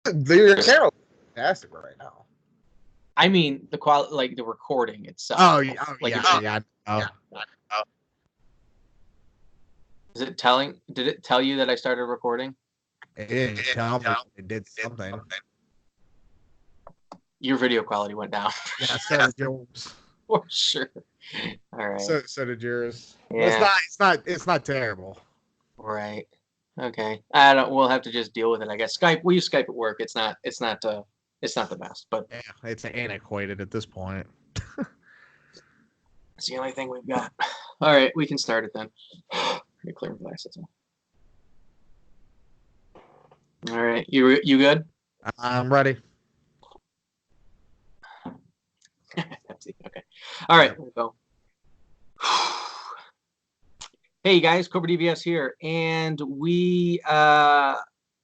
Your camera is fantastic right now. I mean, the quality, like the recording itself. Oh yeah, like yeah. Is it telling? Did it tell you that I started recording? It didn't tell me. It did something. Your video quality went down. Yeah, so did yours. For sure. All right. So did yours. Yeah. It's not terrible. Right. Okay. I don't. We'll have to just deal with it, I guess. Skype. We use Skype at work. It's not. It's not the best, but Yeah, it's antiquated at this point. it's the only thing we've got. All right, we can start it then. Let me clear my glasses. All right, you good? I'm ready. Okay. All right, we'll go. Hey guys, Cobra DVS here, and we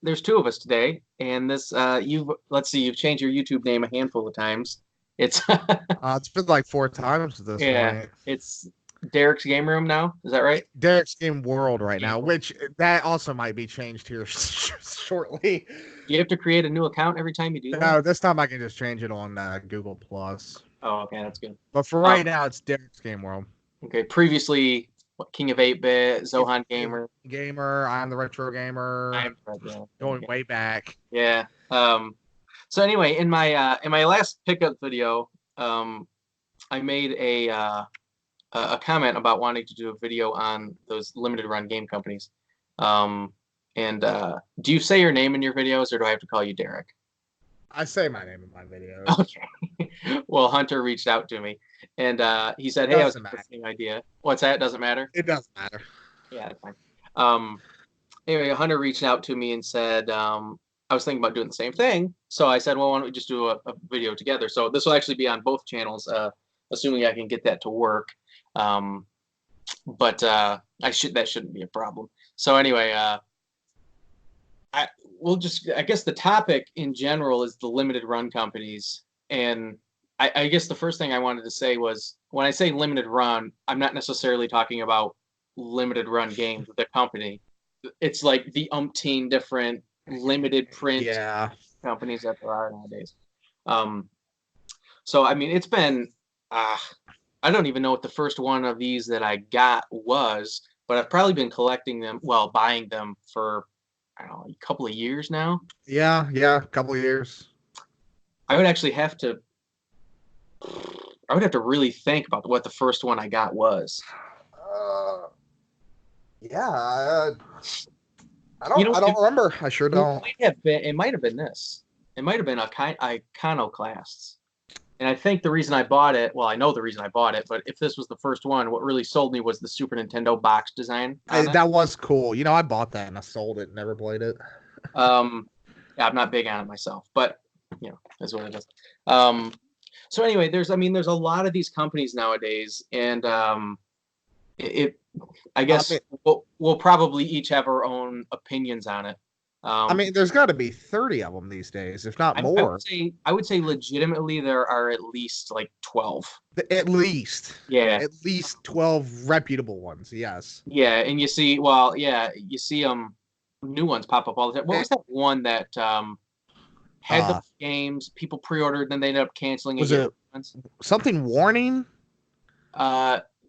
there's two of us today, and this let's see, you've changed your YouTube name a handful of times. It's it's been like 4 times at this point. It's Derek's Game Room now. Is that right? Derek's Game World right now, which that also might be changed here shortly. You have to create a new account every time you do that? No, this time I can just change it on Google Plus. Oh, okay, that's good. But for right now, it's Derek's Game World. Okay, previously, King of 8-Bit, Zohan Gamer, I'm the Retro Gamer. Going way back. Yeah. So anyway, in my last pickup video, I made a comment about wanting to do a video on those limited run game companies. And do you say your name in your videos, or do I have to call you Derek? I say my name in my videos. Okay. Well, Hunter reached out to me, and he said, "Hey, I was the same idea." What's that? Doesn't matter. It doesn't matter. Yeah, that's fine. Anyway, Hunter reached out to me and said, I was thinking about doing the same thing. So I said, well, why don't we just do a video together? So this will actually be on both channels, assuming I can get that to work. But that shouldn't be a problem. So anyway, I guess the topic in general is the limited run companies. And I guess the first thing I wanted to say was, when I say limited run, I'm not necessarily talking about limited run games with the company. It's like the umpteen different limited print companies that there are nowadays. So I mean, it's been I don't even know what the first one of these that I got was, but I've probably been collecting them, buying them for, I don't know, a couple of years now. Yeah, a couple of years. I would have to really think about what the first one I got was. I don't remember. I sure don't. It might have been this. It might have been Iconoclasts. And I think the reason I bought it, I know the reason I bought it, but if this was the first one, what really sold me was the Super Nintendo box design. That was cool. You know, I bought that and I sold it, never played it. Yeah, I'm not big on it myself, but you know, that's what it is. So anyway, there's a lot of these companies nowadays, and I guess we'll probably each have our own opinions on it. There's got to be 30 of them these days, if not more. I would say legitimately there are at least like 12. At least. Yeah. At least 12 reputable ones, yes. Yeah, and you see, you see new ones pop up all the time. What was that one that had the games, people pre-ordered, and then they ended up canceling it? Was it something Warning?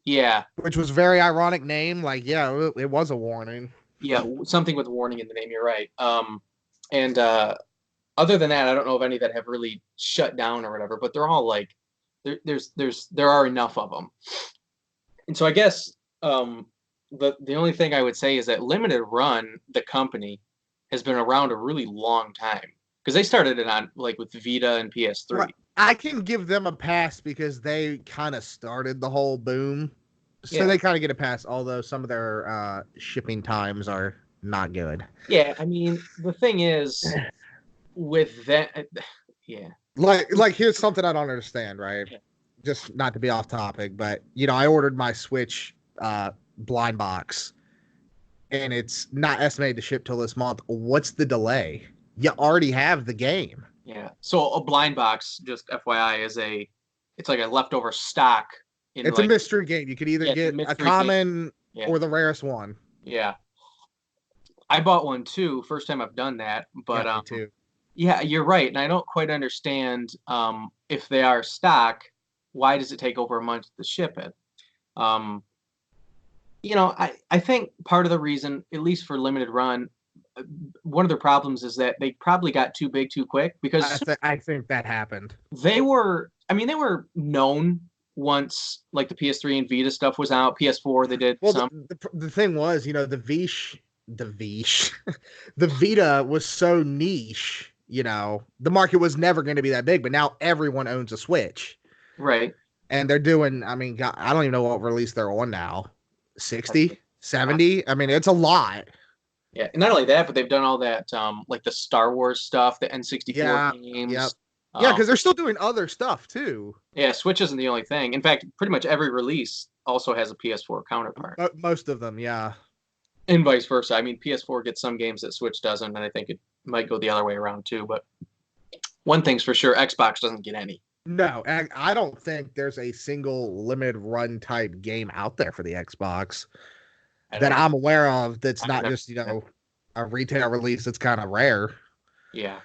Yeah. Which was a very ironic name. Like, yeah, it was a Warning. Yeah, something with Warning in the name. You're right. And other than that, I don't know of any that have really shut down or whatever. But they're all like, there are enough of them. And so I guess the only thing I would say is that Limited Run, the company, has been around a really long time, because they started it on with Vita and PS3. Right. I can give them a pass because they kind of started the whole boom. So they kind of get a pass, although some of their shipping times are not good. Yeah, I mean, the thing is, with that, yeah. Like here's something I don't understand, right? Yeah. Just not to be off topic, but, you know, I ordered my Switch blind box, and it's not estimated to ship till this month. What's the delay? You already have the game. Yeah. So a blind box, just FYI, it's like a leftover stock. It's a mystery game. You could either get a common or the rarest one. Yeah. I bought one too. First time I've done that, but me too. Yeah, you're right, and I don't quite understand if they are stock, why does it take over a month to ship it? Um, I think part of the reason, at least for limited run, uh, one of their problems is that they probably got too big too quick because I think that happened. they were known once like the PS3 and Vita stuff was out. PS4 they did Well, some. the thing was, the Vish, the Vita was so niche. The market was never going to be that big, but now everyone owns a Switch, Right. and they're doing. I mean, God, I don't even know what release they're on now. 60, 70. I mean, it's a lot. Yeah, and not only that, but they've done all that like the Star Wars stuff, the N64 Yeah, yep, games. yeah, Um, because they're still doing other stuff too. yeah, Switch isn't the only thing. In fact, pretty much every release also has a PS4 counterpart, Most of them, yeah. and vice versa. I mean, PS4 gets some games that Switch doesn't, and I think it might go the other way around too. But one thing's for sure, Xbox doesn't get any. No, I don't think there's a single limited run type game out there for the Xbox I don't that know. I'm aware of that's I've not never just, a retail release that's kind of rare. Yeah,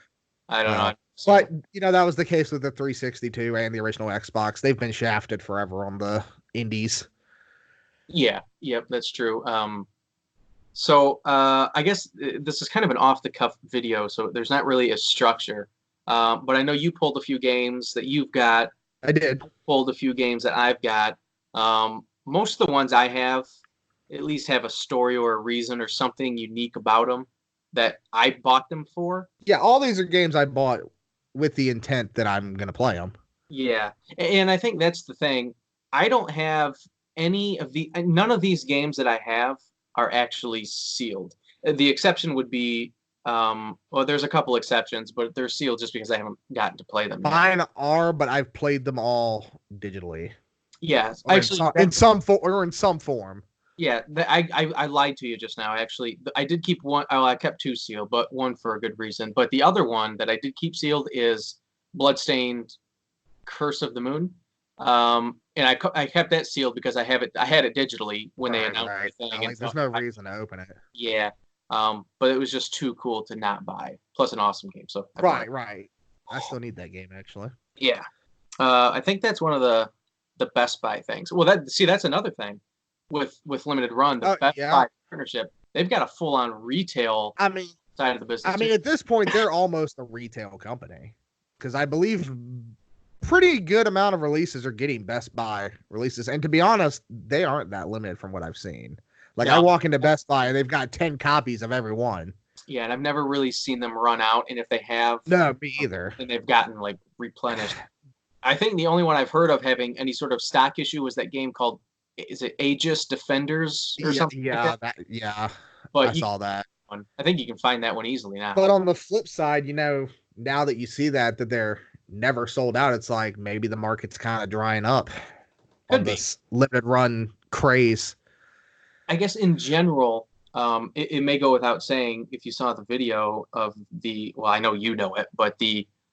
I don't know. Uh, I've seen but, it. that was the case with the 362 and the original Xbox. They've been shafted forever on the indies. Yeah, yep, that's true. So I guess this is kind of an off the cuff video, so there's not really a structure. But I know you pulled a few games that you've got, I did. pulled a few games that I've got. Most of the ones I have at least have a story or a reason or something unique about them that I bought them for. Yeah, all these are games I bought with the intent that I'm going to play them. Yeah, and I think that's the thing. I don't have none of these games that I have are actually sealed. The exception would be, well, there's a couple exceptions, but they're sealed just because I haven't gotten to play them yet. Mine are, but I've played them all digitally. Yeah, Or actually, in some or in some form. yeah, I lied to you just now. Actually, I did keep one. Oh, I kept two sealed, but one for a good reason. But the other one that I did keep sealed is Bloodstained Curse of the Moon. And I kept that sealed because I had it digitally when they announced Right. the thing. Like, And there's so no reason to open it. yeah. But it was just too cool to not buy. Plus an awesome game. So I bought it. Right. I still need that game actually. Yeah. I think that's one of the Best Buy things. Well, that's another thing with limited run, the Best Yeah. Buy partnership. They've got a full on retail I mean, side of the business. at this point, they're almost a retail company because I believe pretty good amount of releases are getting Best Buy releases, and to be honest, they aren't that limited from what I've seen. Like, No. I walk into Best Buy and they've got 10 copies of every one. Yeah, and I've never really seen them run out. And if they have, No, me either. then they've gotten like replenished. I think the only one I've heard of having any sort of stock issue was that game called, is it Aegis Defenders or something? Like that? I But saw that. I think you can find that one easily now. But on the flip side, now that you see that they're never sold out, it's like maybe the market's kind of drying up on this limited run craze. I guess in general, it may go without saying if you saw the video of well, I know you know it, but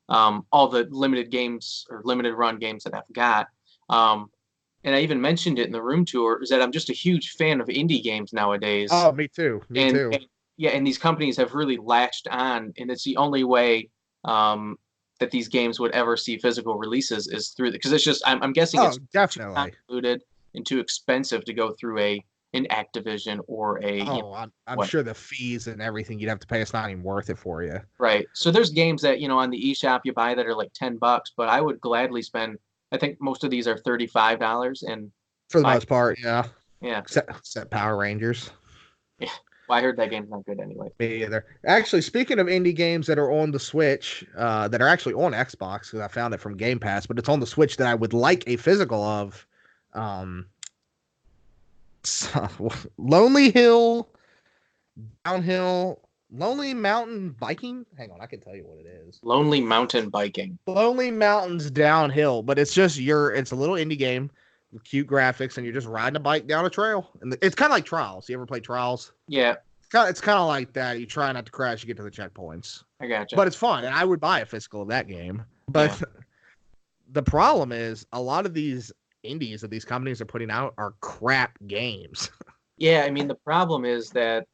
all the limited games or limited run games that I've got, and I even mentioned it in the room tour, is that I'm just a huge fan of indie games nowadays. Oh, me too. Me too. Yeah, and these companies have really latched on, and it's the only way that these games would ever see physical releases is through because it's just I'm guessing it's definitely too convoluted and too expensive to go through an Activision or I'm sure the fees and everything you'd have to pay, it's not even worth it for you. Right. So there's games that, on the eShop you buy that are like $10, but I would gladly spend, I think most of these are $35 and for the most part, yeah. Yeah. Except Power Rangers. Yeah. Well, I heard that game's not good anyway. Me either. Actually, speaking of indie games that are on the Switch, that are actually on Xbox, because I found it from Game Pass, but it's on the Switch that I would like a physical of. Lonely Hill, Downhill, Lonely Mountain Biking. Hang on, I can tell you what it is. Lonely Mountain Biking. Lonely Mountains Downhill, but it's just it's a little indie game with cute graphics, and you're just riding a bike down a trail. And it's kind of like Trials. You ever play Trials? Yeah. It's kind of like that. You try not to crash, you get to the checkpoints. I gotcha. But it's fun, and I would buy a physical of that game. But the problem is a lot of these indies that these companies are putting out are crap games. Yeah, I mean the problem is that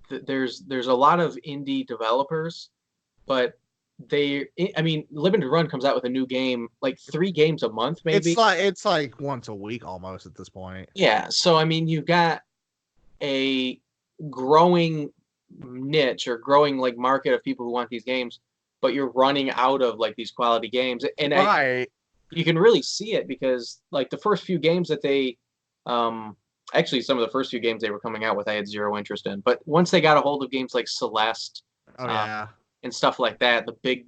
there's a lot of indie developers, but I mean, Limited Run comes out with a new game like 3 games a month, maybe. It's like once a week almost at this point. Yeah. So I mean, you've got a growing niche or growing like market of people who want these games, but you're running out of like these quality games, and Right. you can really see it because like the first few games that they, actually some of the first few games they were coming out with, I had zero interest in, but once they got a hold of games like Celeste, Oh uh, yeah. and stuff like that, the big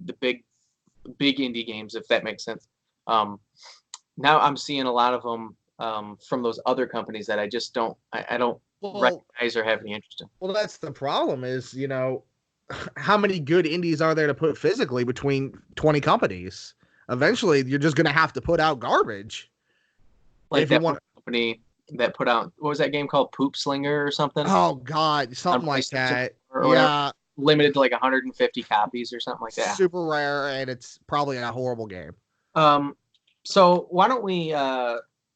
indie games, if that makes sense. Um, Now I'm seeing a lot of them from those other companies that I just I don't Well, recognize or have any interest in. well, that's the problem. Is how many good indies are there to put physically between 20 companies? Eventually, you're just gonna have to put out garbage Like if you that want. one company that put out, what was that game called, Poop Slinger or something, Oh God, on something like PlayStation that. 4 or whatever, Yeah, limited to like 150 copies or something like that. super rare, and it's probably a horrible game. Um, so why don't we?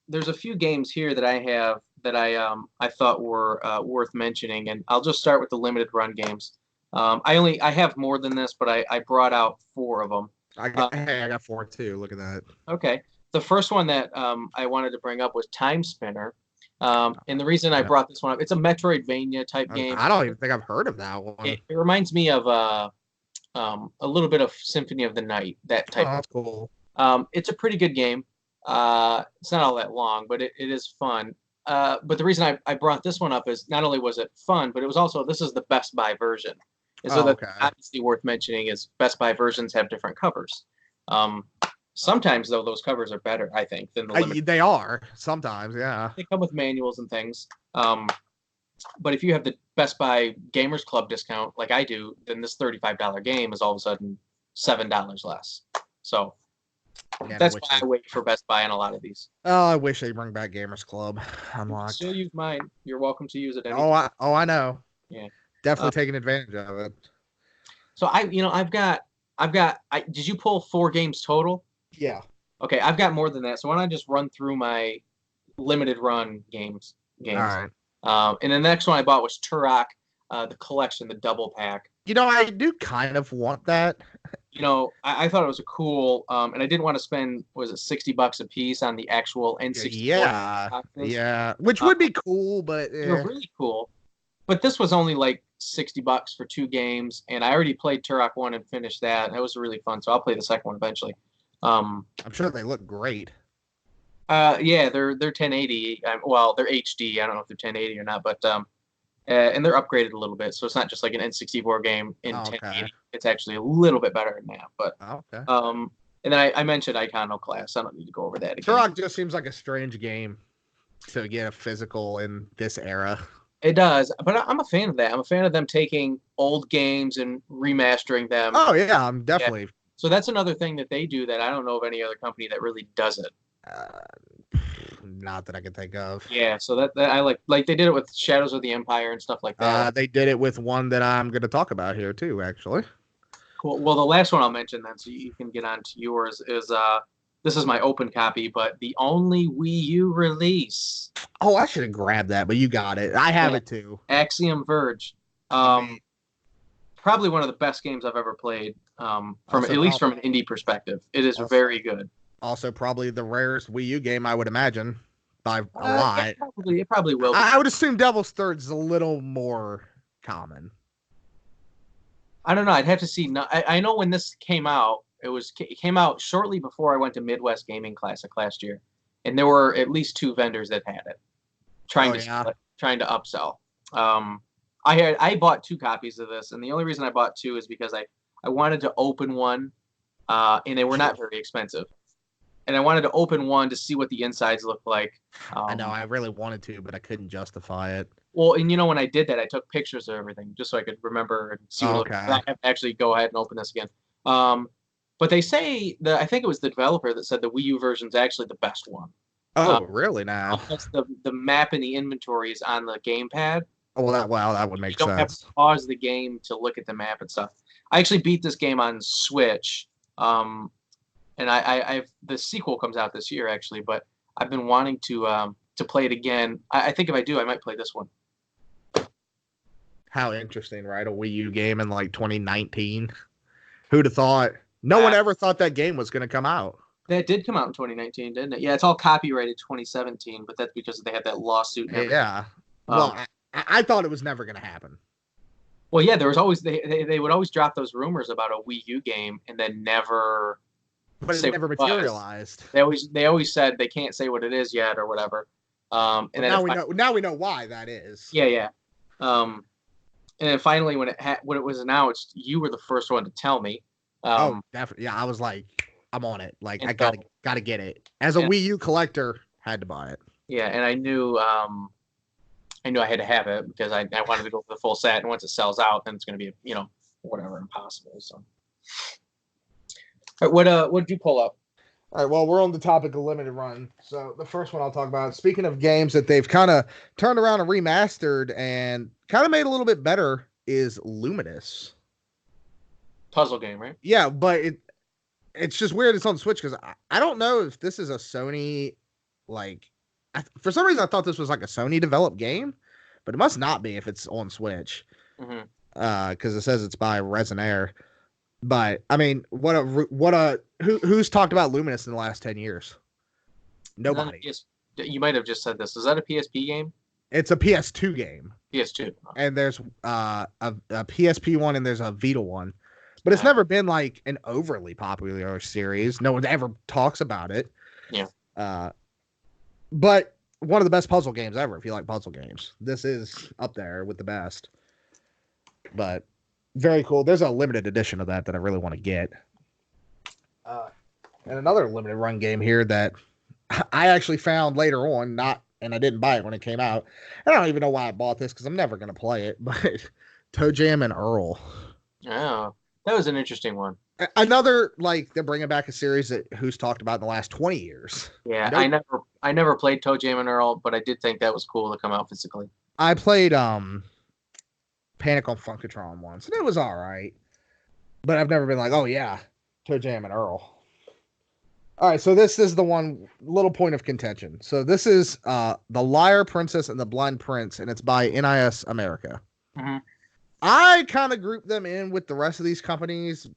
There's a few games here that I have that I thought were worth mentioning, and I'll just start with the limited run games. I have more than this, but I brought out 4 of them. I got 4 too. Look at that. Okay. The first one that I wanted to bring up was Time Spinner. And the reason I Yeah. brought this one up, it's a Metroidvania type game. I don't even think I've heard of that one. It reminds me of a little bit of Symphony of the Night, that Oh, type. that's cool. It's a pretty good game. It's not all that long, but it is fun. But the reason I brought this one up is not only was it fun, but it was also, this is the Best Buy version. And so Oh, that's okay. obviously worth mentioning is Best Buy versions have different covers. Sometimes though those covers are better, I think, than the limited. They are sometimes, yeah. They come with manuals and things. But if you have the Best Buy Gamers Club discount like I do, then this $35 game is all of a sudden $7 less. So Man, that's why I wait for Best Buy on a lot of these. Oh, I wish they bring back Gamers Club You can unlocked. still use mine. You're welcome to use it. I know. Yeah. Definitely taking advantage of it. So did you pull 4 games total? Yeah. Okay, I've got more than that. So why don't I just run through my limited run games? All right. And the next one I bought was Turok, the collection, the double pack. I do kind of want that. I thought it was a cool, and I didn't want to spend, was it $60 a piece on the actual N64? Yeah. Which would be cool, but they're really cool. But this was only like $60 for 2 games, and I already played Turok 1 and finished that. That was really fun, so I'll play the second one eventually. I'm sure they look great. Yeah, they're 1080. Well, they're HD. I don't know if they're 1080 or not, but and they're upgraded a little bit, so it's not just like an N64 game in 1080. It's actually a little bit better than that. But okay. And then I mentioned Iconoclast. I don't need to go over that again. Turok just seems like a strange game to get a physical in this era. It does, but I'm a fan of that. I'm a fan of them taking old games and remastering them. Oh yeah, I'm definitely. Yeah. So that's another thing that they do that I don't know of any other company that really does it. Not that I can think of. Yeah, so that I like they did it with Shadows of the Empire and stuff like that. They did it with one that I'm going to talk about here too, actually. Cool. Well, the last one I'll mention then, so you can get on to yours, is this is my open copy, but the only Wii U release. Oh, I should have grabbed that, but you got it. I have it too. Axiom Verge. Probably one of the best games I've ever played. From at least from an indie perspective, it is very good. Also, probably the rarest Wii U game, I would imagine, by a lot. It probably will. I would assume Devil's Third is a little more common. I don't know. I'd have to see. I know when this came out, it came out shortly before I went to Midwest Gaming Classic last year, and there were at least 2 vendors that had it, trying to upsell. I bought 2 copies of this, and the only reason I bought 2 is because I wanted to open one, and they were not very expensive. And I wanted to open one to see what the insides looked like. I know, I really wanted to, but I couldn't justify it. Well, and when I did that, I took pictures of everything just so I could remember and see what I have to actually go ahead and open this again. But they say I think it was the developer that said the Wii U version is actually the best one. Oh, really? Now the map and the inventory is on the gamepad. Oh, that would make sense. You don't have to pause the game to look at the map and stuff. I actually beat this game on Switch. And I've the sequel comes out this year actually, but I've been wanting to play it again. I think if I do, I might play this one. How interesting, right? A Wii U game in like 2019. Who'd have thought? No one Uh, ever thought that game was going to come out. That did come out in 2019, didn't it? Yeah, it's all copyrighted 2017, but that's because they had that lawsuit and everything. Yeah. Well, Um, I thought it was never going to happen. well, yeah, there was always they would always drop those rumors about a Wii U game and then never But say it never what it was. materialized. They always said they can't say what it is yet or whatever. And But then now we know why that is. yeah. And then finally, when it was announced, you were the first one to tell me. Oh, definitely. Yeah, I was like, I'm on it. Like, And I gotta get it. As a and- Wii U collector, had to buy it. yeah, and I knew I had to have it because I wanted to go for the full set, and once it sells out, then it's going to be whatever impossible. So, all right, what did you pull up? All right, well, we're on the topic of limited run. So the first one I'll talk about, speaking of games that they've kind of turned around and remastered and kind of made a little bit better, is Luminous. Puzzle game, right? Yeah, but it's just weird it's on Switch because I don't know if this is a Sony, like, for some reason I thought this was like a Sony developed game, but it must not be if it's on Switch. Because it says it's by Resin Air. But I mean, who's talked about Luminous in the last 10 years? Nobody. You might have just said this. Is that a PSP game? It's a PS2 game. PS2. And there's a PSP one and there's a Vita one. But it's never been like an overly popular series. No one ever talks about it. Yeah. But one of the best puzzle games ever, if you like puzzle games. This is up there with the best. But very cool. There's a limited edition of that I really want to get. And another limited run game here that I actually found later on, and I didn't buy it when it came out. I don't even know why I bought this because I'm never going to play it, but Toe Jam and Earl. Oh, that was an interesting one. Another, like, they're bringing back a series that who's talked about in the last 20 years. Yeah, nope. I never played Toe Jam and Earl, but I did think that was cool to come out physically. I played Panic on Funkatron once, and it was all right. But I've never been like, oh yeah, Toe Jam and Earl. All right, so this is the one little point of contention. So this is The Liar Princess and the Blind Prince, and it's by NIS America. Mm-hmm. I kind of group them in with the rest of these companies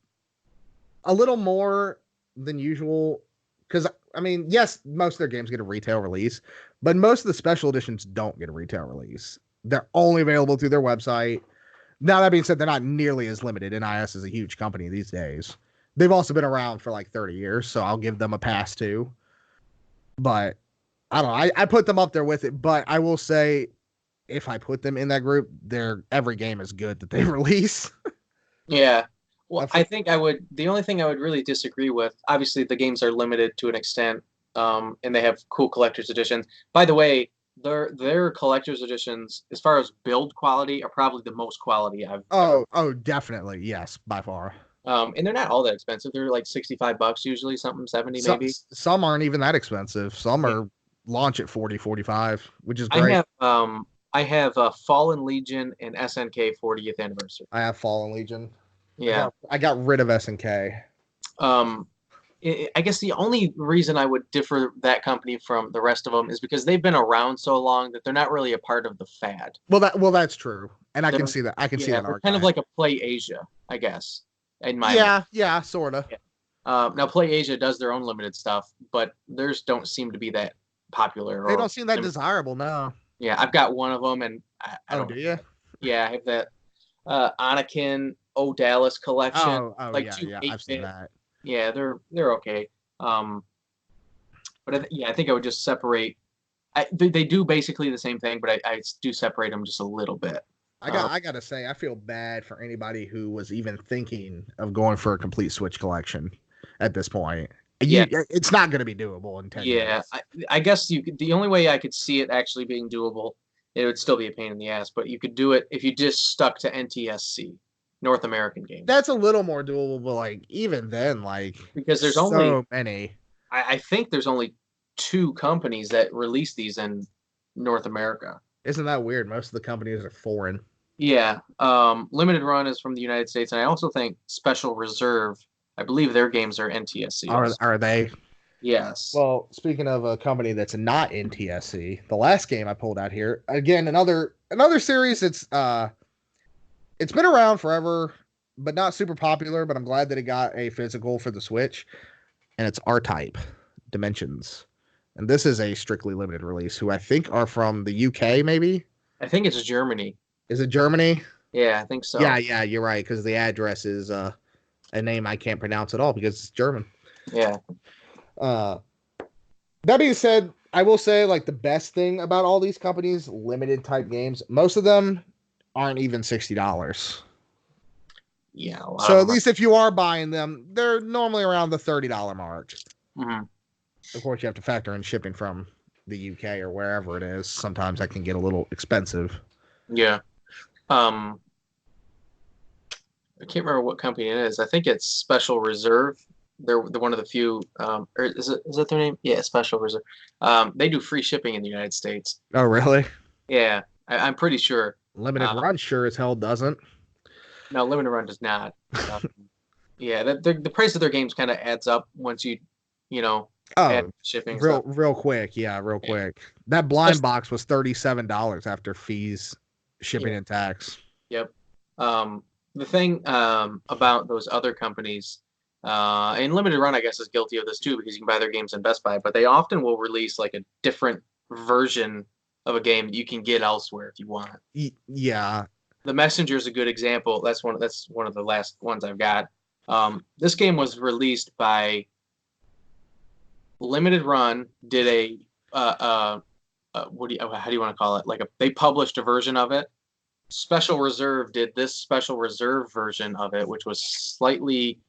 a little more than usual. Because, I mean, yes, most of their games get a retail release, but most of the special editions don't get a retail release. They're only available through their website. Now, that being said, they're not nearly as limited. NIS is a huge company these days. They've also been around for like 30 years, so I'll give them a pass too. But I don't know. I put them up there with it, but I will say if I put them in that group, every game is good that they release. Yeah. Well, I think the only thing I would really disagree with, obviously the games are limited to an extent, and they have cool collector's editions. By the way, their collector's editions, as far as build quality, are probably the most quality I've Oh, definitely. Yes, by far. And they're not all that expensive. They're like $65 usually, something 70 maybe. Some aren't even that expensive. Some are launch at 40, 45, which is great. I have Fallen Legion and SNK 40th anniversary. I have Fallen Legion. Yeah. I got rid of SNK. I guess the only reason I would differ that company from the rest of them is because they've been around so long that they're not really a part of the fad. Well, that's true, and I can see that. I can see that. They're kind of like a Play Asia, I guess. In my sort of. Yeah. Now Play Asia does their own limited stuff, but theirs don't seem to be that popular. They don't seem that desirable, no. Yeah, I've got one of them, and I don't. Do you? Yeah, I have that Anakin Dallas collection. Oh, like yeah, I've seen that. Yeah, they're okay. But I think I would just separate. They do basically the same thing, but I do separate them just a little bit. I gotta say, I feel bad for anybody who was even thinking of going for a complete Switch collection at this point. It's not going to be doable in 10 years. I guess the only way I could see it actually being doable, it would still be a pain in the ass, but you could do it if you just stuck to NTSC, North American games. That's a little more doable, but like even then, like because there's so only many. I think there's only 2 companies that release these in North America. Isn't that weird? Most of the companies are foreign. Yeah. Limited Run is from the United States, and I also think Special Reserve, I believe their games are NTSC. Are they? Yes. Well, speaking of a company that's not NTSC, the last game I pulled out here, again, another series that's it's been around forever. but not super popular. But I'm glad that it got a physical for the Switch, and it's R-Type Dimensions, and this is a strictly limited release. Who I think are from the UK, maybe. I think it's Germany. Is it Germany? Yeah, I think so. Yeah, you're right because the address is a name I can't pronounce at all because it's German. Yeah. That being said, I will say like the best thing about all these companies, limited type games, most of them aren't even $60. Yeah. So at least if you are buying them, they're normally around the $30 mark. Mm-hmm. Of course, you have to factor in shipping from the UK or wherever it is. Sometimes that can get a little expensive. Yeah. I can't remember what company it is. I think it's Special Reserve. They're one of the few. Or is it their name? Yeah, Special Reserve. They do free shipping in the United States. Oh, really? Yeah, I'm pretty sure. Limited Run sure as hell doesn't. No, Limited Run does not. Yeah, the price of their games kind of adds up once you add shipping. Real quick. Yeah, real quick. That blind box was $37 after fees, shipping, and tax. Yep. The thing about those other companies, and Limited Run, I guess, is guilty of this too because you can buy their games in Best Buy, but they often will release like a different version of a game that you can get elsewhere if you want. Yeah. The Messenger is a good example. That's one of the last ones I've got. This game was released by Limited Run. Did a how do you want to call it? They published a version of it. Special Reserve did this Special Reserve version of it, which was slightly.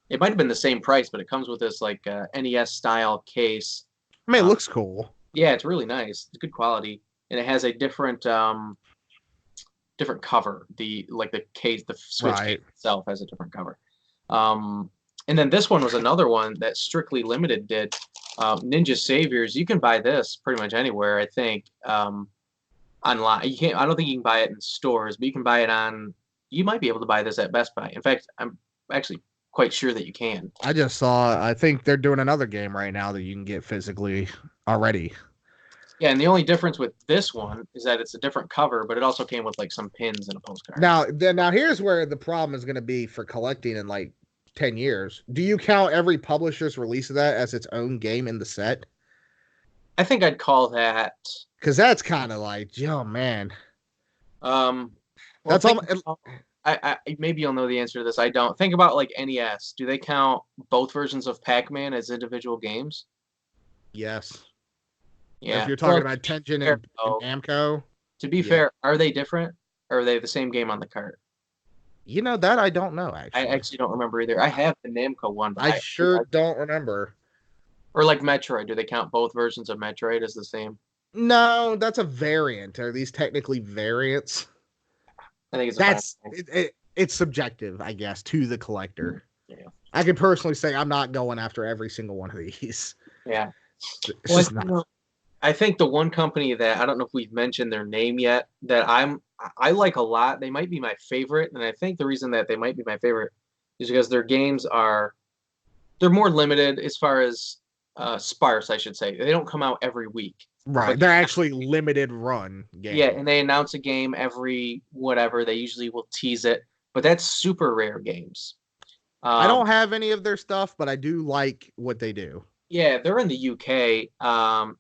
It might have been the same price, but it comes with this NES style case. I mean, it looks cool. Yeah, it's really nice. It's good quality, and it has a different cover. The case, the Switch case itself has a different cover. And then this one was another one that Strictly Limited did. Ninja Saviors. You can buy this pretty much anywhere, I think. Online. You can't. I don't think you can buy it in stores, but you can buy it on. You might be able to buy this at Best Buy. In fact, I'm actually quite sure that you can. I just saw. I think they're doing another game right now that you can get physically already. Yeah, and the only difference with this one is that it's a different cover, but it also came with some pins and a postcard. Now here's where the problem is going to be for collecting in 10 years. Do you count every publisher's release of that as its own game in the set? I think I'd call that because that's kind of oh man. That's all. I maybe you'll know the answer to this. I don't. Think about NES. Do they count both versions of Pac-Man as individual games? Yes. Yeah. If you're talking about Tengen and Namco. To be fair, are they different, or are they the same game on the cart? That I don't know. Actually, I actually don't remember either. I have the Namco one, but I sure don't remember. Or Metroid. Do they count both versions of Metroid as the same? No, that's a variant. Are these technically variants? I think it's it's subjective, I guess, to the collector. Yeah. I can personally say I'm not going after every single one of these. Yeah. It's just not. I think the one company that I don't know if we've mentioned their name yet that I like a lot. They might be my favorite, and I think the reason that they might be my favorite is because their games they're more limited as far as sparse, I should say. They don't come out every week. Right. They're actually limited run games. Yeah, and they announce a game every whatever. They usually will tease it, but that's Super Rare Games. I don't have any of their stuff, but I do like what they do. Yeah, they're in the UK.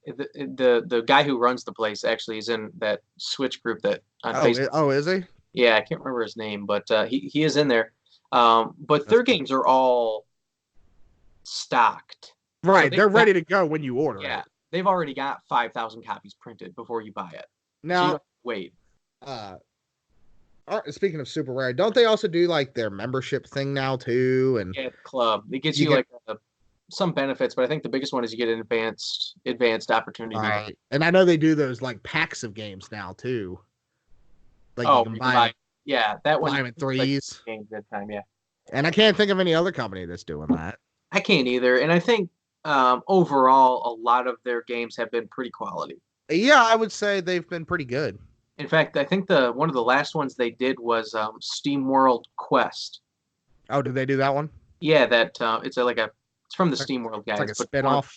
The guy who runs the place actually is in that Switch group that on Facebook. Oh, is he? Yeah, I can't remember his name, but he is in there. But their games are all stocked. Right, so they're ready to go when you order. Yeah, they've already got 5,000 copies printed before you buy it. Now, so wait. Speaking of Super Rare, don't they also do their membership thing now too? And yeah, the club. It gives you some benefits, but I think the biggest one is you get an advanced opportunity. Right. And I know they do those packs of games now too. You can buy that one. Buy them in threes. Good time, yeah. And I can't think of any other company that's doing that. I can't either. And I think overall, a lot of their games have been pretty quality. Yeah, I would say they've been pretty good. In fact, I think one of the last ones they did was SteamWorld Quest. Oh, did they do that one? Yeah, it's from the SteamWorld guys. It's like a spinoff.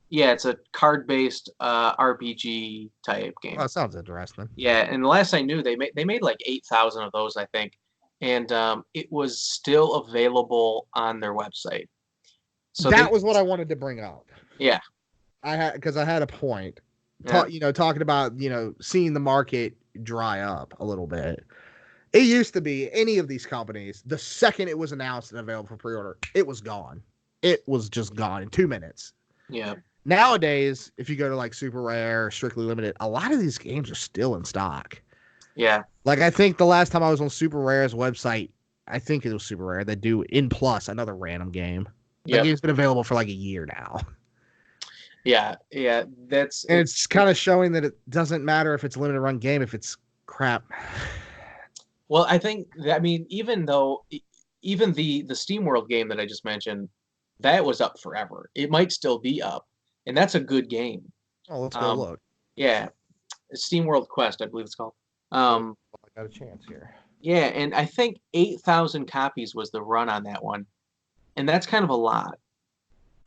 Yeah, it's a card-based RPG type game. Oh, that sounds interesting. Yeah, and the last I knew, they made 8,000 of those, I think. and it was still available on their website. So that was what I wanted to bring up. Yeah. I had a point. Yeah. Talking about, seeing the market dry up a little bit. It used to be any of these companies, the second it was announced and available for pre-order, it was gone. It was just gone in 2 minutes. Yeah. Nowadays, if you go to like Super Rare, Strictly Limited, a lot of these games are still in stock. Yeah. Like, I think the last time I was on Super Rare's website, I think it was Super Rare, they do In Plus, another random game. That Yep. game's been available for like a year now. Yeah. Yeah. And it's kind of showing that it doesn't matter if it's a limited run game, if it's crap. Well, I think even the SteamWorld game that I just mentioned, that was up forever. It might still be up, and that's a good game. Oh, let's go look. Yeah, SteamWorld Quest, I believe it's called. I got a chance here. Yeah, and I think 8,000 copies was the run on that one, and that's kind of a lot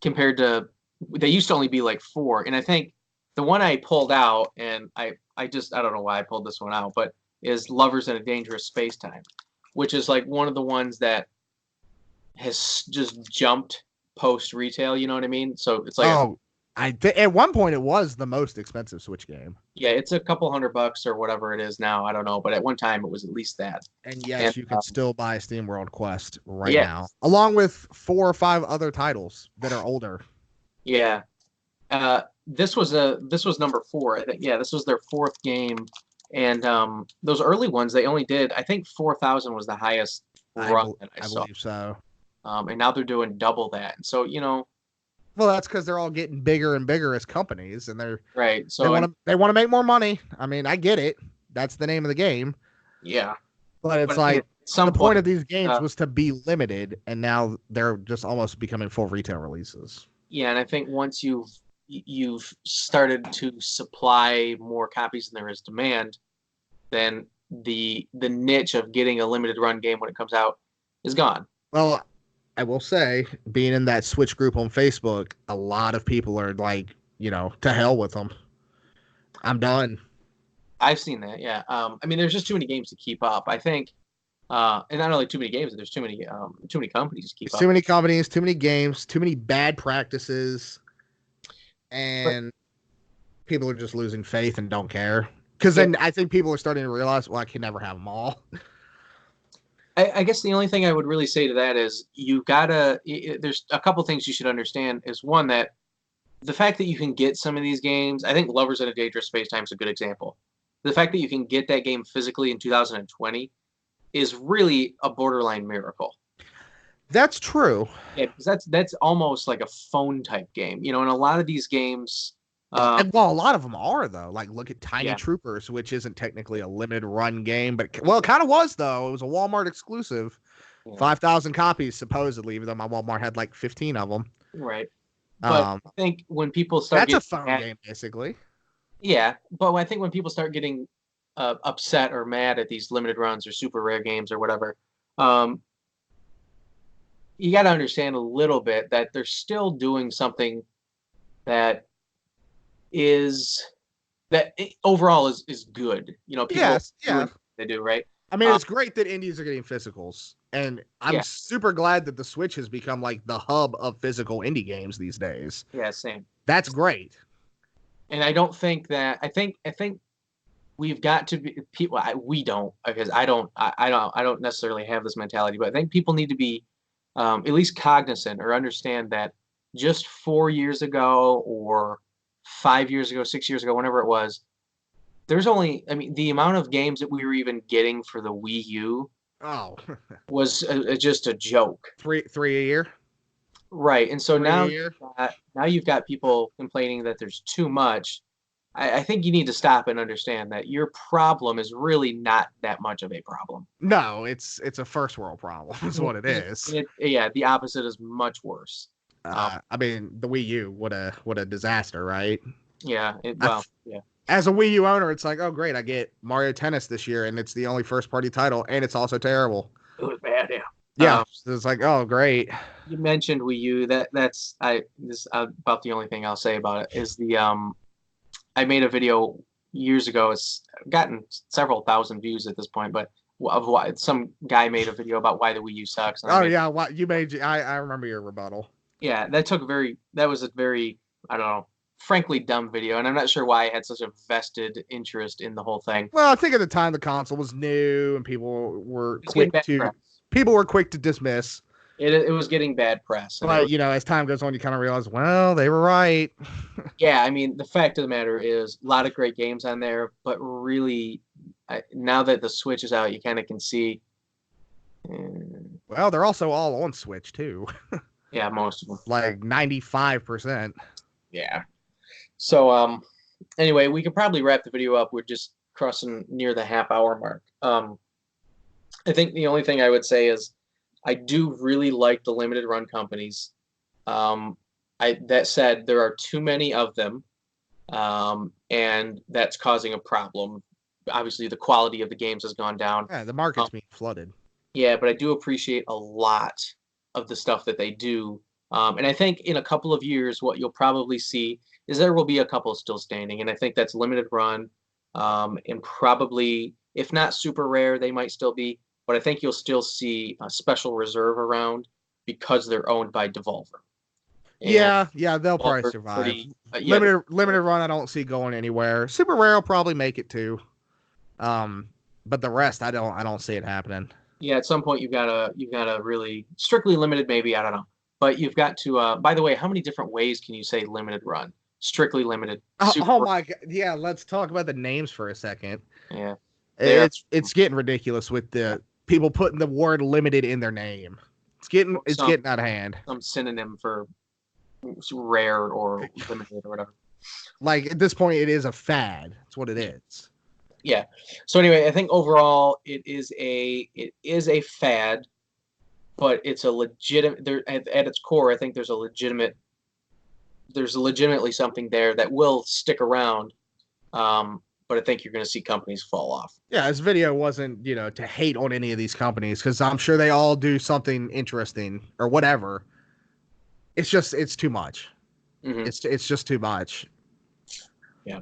compared to they used to only be like 4. And I think the one I pulled out, and I don't know why I pulled this one out, but is Lovers in a Dangerous Space Time, which is like one of the ones that has just jumped post retail. You know what I mean? So it's like at one point it was the most expensive Switch game. Yeah, it's a couple $100 or whatever it is now. I don't know, but at one time it was at least that. And yes, you can still buy SteamWorld Quest now, along with 4 or 5 other titles that are older. Yeah, this was number 4. I think. Yeah, this was their 4th game, and those early ones they only did. I think 4,000 was the highest run that I saw. I believe so. And now they're doing double that. And so well, that's because they're all getting bigger and bigger as companies, and they're right. So they want to make more money. I mean, I get it. That's the name of the game. Yeah, but it's like the point of these games was to be limited, and now they're just almost becoming full retail releases. Yeah, and I think once you've started to supply more copies than there is demand, then the niche of getting a limited run game when it comes out is gone. Well, I will say, being in that Switch group on Facebook, a lot of people are like, to hell with them. I'm done. I've seen that. Yeah. I mean, there's just too many games to keep up. I think, and not only too many games, but there's too many companies to keep up. Too many companies, too many games, too many bad practices, and people are just losing faith and don't care. Because then I think people are starting to realize, well, I can never have them all. I guess the only thing I would really say to that is there's a couple things you should understand. Is one, that the fact that you can get some of these games, I think Lovers in a Dangerous Space Time is a good example. The fact that you can get that game physically in 2020 is really a borderline miracle. That's true. Yeah, because that's almost like a phone type game, and a lot of these games. Well, a lot of them are, though. Like, look at Tiny Troopers, which isn't technically a limited run game, but it kind of was, though. It was a Walmart exclusive. 5,000 copies, supposedly, even though my Walmart had like 15 of them. Right. But I think when people start that's a phone game, basically. Yeah, but I think when people start getting upset or mad at these limited runs or super rare games or whatever, you got to understand a little bit that they're still doing something that overall is good. People they do, right? I mean, it's great that indies are getting physicals, and I'm super glad that the Switch has become like the hub of physical indie games these days. Yeah, same. That's great. And I don't think that I think we've got to be people. We don't, because I don't necessarily have this mentality, but I think people need to be at least cognizant or understand that just 4 years ago or 5 years ago, 6 years ago, whenever it was, there's only, the amount of games that we were even getting for the Wii U was just a joke. Three a year? Right. And so now you've got people complaining that there's too much. I think you need to stop and understand that your problem is really not that much of a problem. No, it's a first world problem is what it is. The opposite is much worse. The Wii U, what a disaster, right? Yeah. As a Wii U owner, it's like, oh great, I get Mario Tennis this year, and it's the only first party title, and it's also terrible. It was bad, yeah. Yeah, it's like, oh great. You mentioned Wii U. That's about the only thing I'll say about it is I made a video years ago. It's gotten several thousand views at this point, but of why some guy made a video about why the Wii U sucks. And Oh yeah, what you made? I remember your rebuttal. yeah, that was a very, I don't know, frankly dumb video, and I'm not sure why I had such a vested interest in the whole thing. Well, I think at the time the console was new and people were It's getting bad quick to dismiss. It was getting bad press. But as time goes on, you kind of realize, well, they were right. Yeah, I mean, the fact of the matter is, a lot of great games on there, but really, now that the Switch is out, you kind of can see. Well, they're also all on Switch too. Yeah, most of them. Like 95%. Yeah. So, anyway, we could probably wrap the video up. We're just crossing near the half-hour mark. I think the only thing I would say is I do really like the limited run companies. That said, there are too many of them, and that's causing a problem. Obviously, the quality of the games has gone down. Yeah, the market's being flooded. Yeah, but I do appreciate a lot of the stuff that they do. And I think in a couple of years, what you'll probably see is there will be a couple still standing. And I think that's limited run, and probably, if not super rare, they might still be. But I think you'll still see a special reserve around because they're owned by Devolver. And yeah, they'll probably survive. Yeah, limited run, I don't see going anywhere. Super rare will probably make it too. But the rest, I don't see it happening. Yeah, at some point you've gotta really strictly limited, maybe, I don't know. But you've got to. By the way, how many different ways can you say limited run? Strictly limited. Oh my god! Yeah, let's talk about the names for a second. Yeah, it's getting ridiculous with the people putting the word limited in their name. It's getting out of hand. Some synonym for rare or limited or whatever. Like at this point, it is a fad. That's what it is. Yeah. So anyway, I think overall it is a fad, but it's a legitimate. There at its core, I think there's legitimately something there that will stick around. But I think you're going to see companies fall off. Yeah, this video wasn't, to hate on any of these companies because I'm sure they all do something interesting or whatever. It's too much. Mm-hmm. It's just too much. Yeah.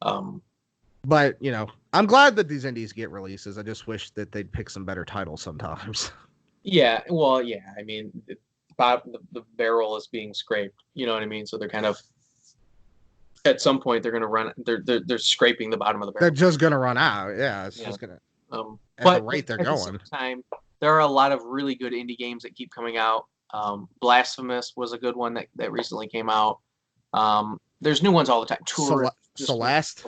But I'm glad that these indies get releases. I just wish that they'd pick some better titles sometimes. Yeah. Well, yeah. I mean, the barrel is being scraped. You know what I mean? So they're kind of. At some point, they're going to run. They're scraping the bottom of the barrel. They're just going to run out. Yeah, it's just going to. At the rate they're going. The same time, there are a lot of really good indie games that keep coming out. Blasphemous was a good one that recently came out. There's new ones all the time. Celeste.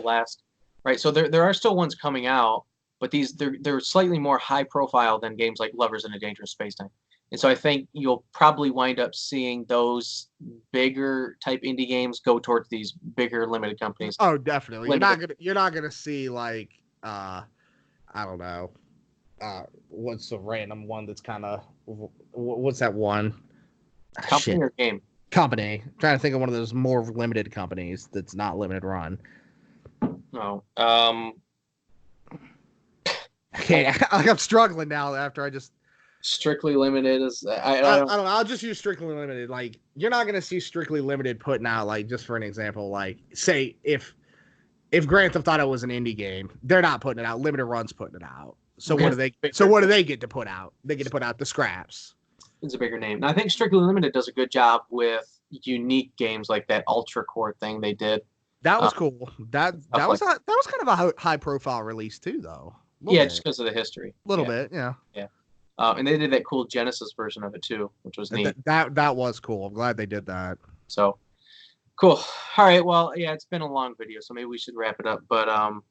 Right. So there are still ones coming out, but they're slightly more high profile than games like Lovers in a Dangerous Spacetime. And so I think you'll probably wind up seeing those bigger type indie games go towards these bigger limited companies. Oh, definitely. You're not gonna see like I don't know. What's a random one that's kind of what's that one? Company or game? Company. I'm trying to think of one of those more limited companies that's not limited run. No. Okay, I'm struggling now after I just. Strictly Limited is I don't know. I'll just use Strictly Limited. Like you're not gonna see Strictly Limited putting out, like, just for an example, like say if Grand Theft Auto was an indie game, they're not putting it out. Limited Run's putting it out. So what do they get to put out? They get to put out the scraps. It's a bigger name. And I think Strictly Limited does a good job with unique games like that Ultra Core thing they did. That was cool. That was kind of a high profile release too, though. Yeah, just because of the history. A little bit, yeah. Yeah. And they did that cool Genesis version of it too, which was neat. That was cool. I'm glad they did that. So cool. All right. Well, yeah, it's been a long video, so maybe we should wrap it up. But I'm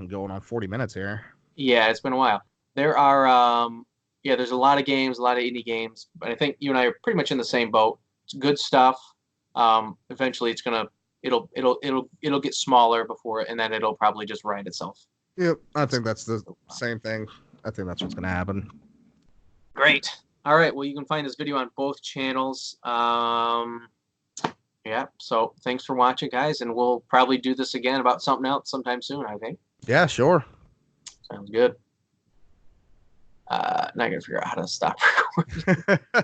going on 40 minutes here. Yeah, it's been a while. There are there's a lot of games, a lot of indie games, but I think you and I are pretty much in the same boat. It's good stuff. Eventually, it'll get smaller before, and then it'll probably just right itself. Yep, I think that's the same thing. I think that's what's going to happen. Great. All right. Well, you can find this video on both channels. Yeah. So thanks for watching, guys, and we'll probably do this again about something else sometime soon, I think. Yeah, sure. Sounds good. Now I gotta figure out how to stop recording.